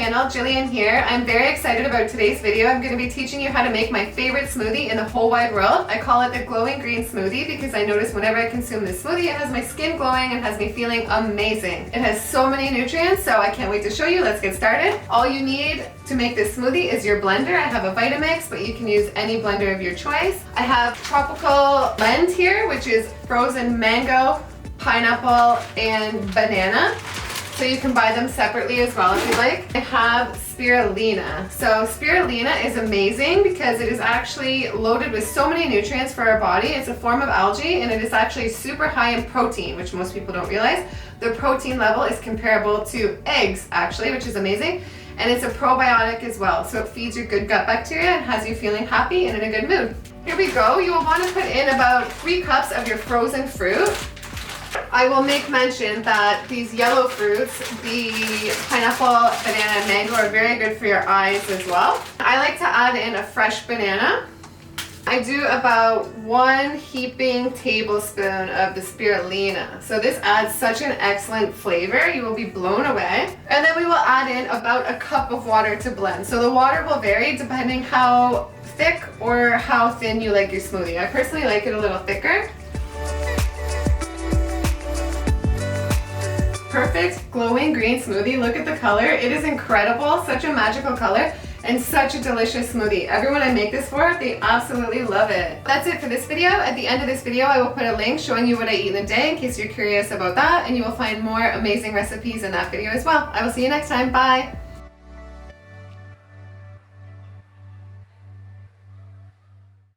channel, Jillian here. I'm very excited about today's video. I'm going to be teaching you how to make my favorite smoothie in the whole wide world. I call it the glowing green smoothie because I notice whenever I consume this smoothie, it has my skin glowing and has me feeling amazing. It has so many nutrients, so I can't wait to show you. Let's get started. All you need to make this smoothie is your blender. I have a Vitamix, but you can use any blender of your choice. I have tropical blend here, which is frozen mango, pineapple, and banana. So you can buy them separately as well if you like. I have spirulina. So spirulina is amazing because it is actually loaded with so many nutrients for our body. It's a form of algae and it is actually super high in protein, which most people don't realize. The protein level is comparable to eggs actually, which is amazing. And it's a probiotic as well. So it feeds your good gut bacteria and has you feeling happy and in a good mood. Here we go. You will want to put in about 3 cups of your frozen fruit. I will make mention that these yellow fruits, the pineapple, banana, and mango, are very good for your eyes as well. I like to add in a fresh banana. I do about 1 heaping tablespoon of the spirulina. So this adds such an excellent flavor. You will be blown away. And then we will add in about a cup of water to blend. So the water will vary depending how thick or how thin you like your smoothie. I personally like it a little thicker. Perfect glowing green smoothie. Look at the color. It is incredible. Such a magical color and such a delicious smoothie. Everyone I make this for, they absolutely love it. That's it for this video. At the end of this video, I will put a link showing you what I eat in a day in case you're curious about that, and you will find more amazing recipes in that video as well. I will see you next time. Bye.